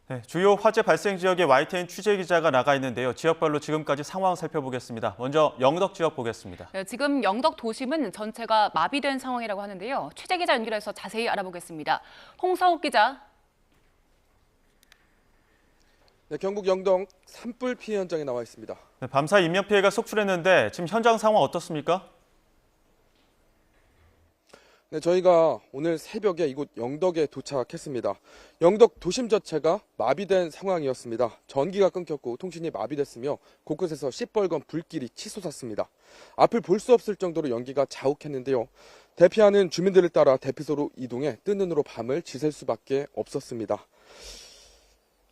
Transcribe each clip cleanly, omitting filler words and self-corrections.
네, 주요 화재 발생 지역에 YTN 취재 기자가 나가 있는데요. 지역별로 지금까지 상황 살펴보겠습니다. 먼저 영덕 지역 보겠습니다. 네, 지금 영덕 도심은 전체가 마비된 상황이라고 하는데요. 취재 기자 연결해서 자세히 알아보겠습니다. 홍성욱 기자. 네, 경북 영덕 산불 피해 현장에 나와 있습니다. 네, 밤사이 인명피해가 속출했는데 지금 현장 상황 어떻습니까? 네, 저희가 오늘 새벽에 이곳 영덕에 도착했습니다. 영덕 도심 자체가 마비된 상황이었습니다. 전기가 끊겼고 통신이 마비됐으며 곳곳에서 시뻘건 불길이 치솟았습니다. 앞을 볼 수 없을 정도로 연기가 자욱했는데요. 대피하는 주민들을 따라 대피소로 이동해 뜬 눈으로 밤을 지샐 수밖에 없었습니다.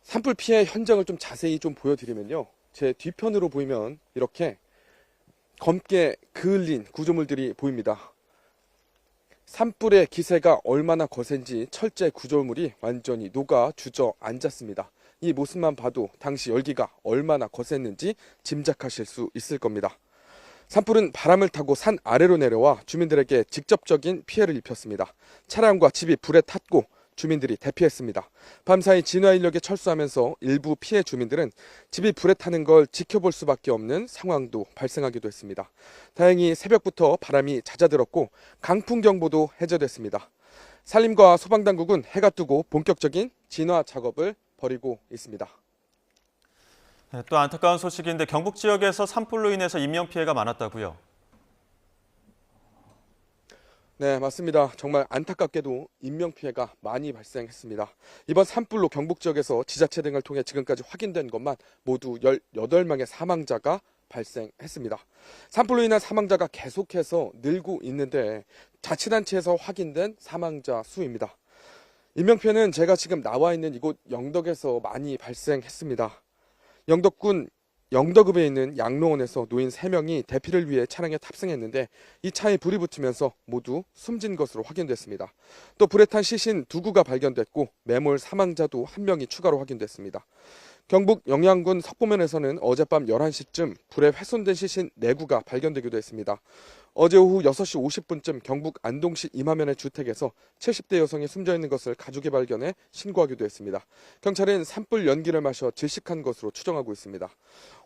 산불 피해 현장을 좀 자세히 좀 보여드리면요. 제 뒤편으로 보이면 이렇게 검게 그을린 구조물들이 보입니다. 산불의 기세가 얼마나 거센지 철제 구조물이 완전히 녹아 주저앉았습니다. 이 모습만 봐도 당시 열기가 얼마나 거셌는지 짐작하실 수 있을 겁니다. 산불은 바람을 타고 산 아래로 내려와 주민들에게 직접적인 피해를 입혔습니다. 차량과 집이 불에 탔고 주민들이 대피했습니다. 밤사이 진화 인력에 철수하면서 일부 피해 주민들은 집이 불에 타는 걸 지켜볼 수밖에 없는 상황도 발생하기도 했습니다. 다행히 새벽부터 바람이 잦아들었고 강풍경보도 해제됐습니다. 산림과 소방당국은 해가 뜨고 본격적인 진화 작업을 벌이고 있습니다. 네, 또 안타까운 소식인데 경북 지역에서 산불로 인해서 인명피해가 많았다고요? 네, 맞습니다. 정말 안타깝게도 인명피해가 많이 발생했습니다. 이번 산불로 경북 지역에서 지자체 등을 통해 지금까지 확인된 것만 모두 18명의 사망자가 발생했습니다. 산불로 인한 사망자가 계속해서 늘고 있는데 자치단체에서 확인된 사망자 수입니다. 인명피해는 제가 지금 나와 있는 이곳 영덕에서 많이 발생했습니다. 영덕군 영덕읍에 있는 양로원에서 노인 3명이 대피를 위해 차량에 탑승했는데 이 차에 불이 붙으면서 모두 숨진 것으로 확인됐습니다. 또 불에 탄 시신 2구가 발견됐고 매몰 사망자도 1명이 추가로 확인됐습니다. 경북 영양군 석보면에서는 어젯밤 11시쯤 불에 훼손된 시신 4구가 발견되기도 했습니다. 어제 오후 6시 50분쯤 경북 안동시 임하면의 주택에서 70대 여성이 숨져 있는 것을 가족이 발견해 신고하기도 했습니다. 경찰은 산불 연기를 마셔 질식한 것으로 추정하고 있습니다.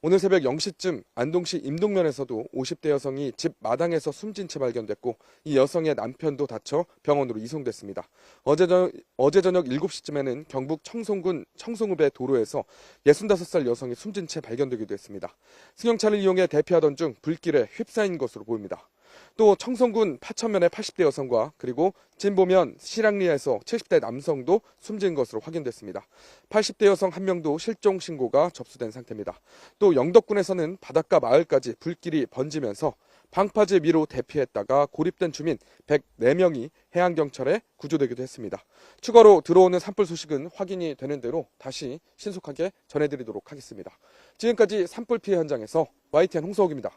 오늘 새벽 0시쯤 안동시 임동면에서도 50대 여성이 집 마당에서 숨진 채 발견됐고 이 여성의 남편도 다쳐 병원으로 이송됐습니다. 어제 저녁 7시쯤에는 경북 청송군 청송읍의 도로에서 65살 여성이 숨진 채 발견되기도 했습니다. 승용차를 이용해 대피하던 중 불길에 휩싸인 것으로 보입니다. 또 청송군 파천면의 80대 여성과 그리고 진보면 실랑리에서 70대 남성도 숨진 것으로 확인됐습니다. 80대 여성 1명도 실종 신고가 접수된 상태입니다. 또 영덕군에서는 바닷가 마을까지 불길이 번지면서 방파제 위로 대피했다가 고립된 주민 104명이 해양경찰에 구조되기도 했습니다. 추가로 들어오는 산불 소식은 확인이 되는 대로 다시 신속하게 전해드리도록 하겠습니다. 지금까지 산불 피해 현장에서 YTN 홍서욱입니다.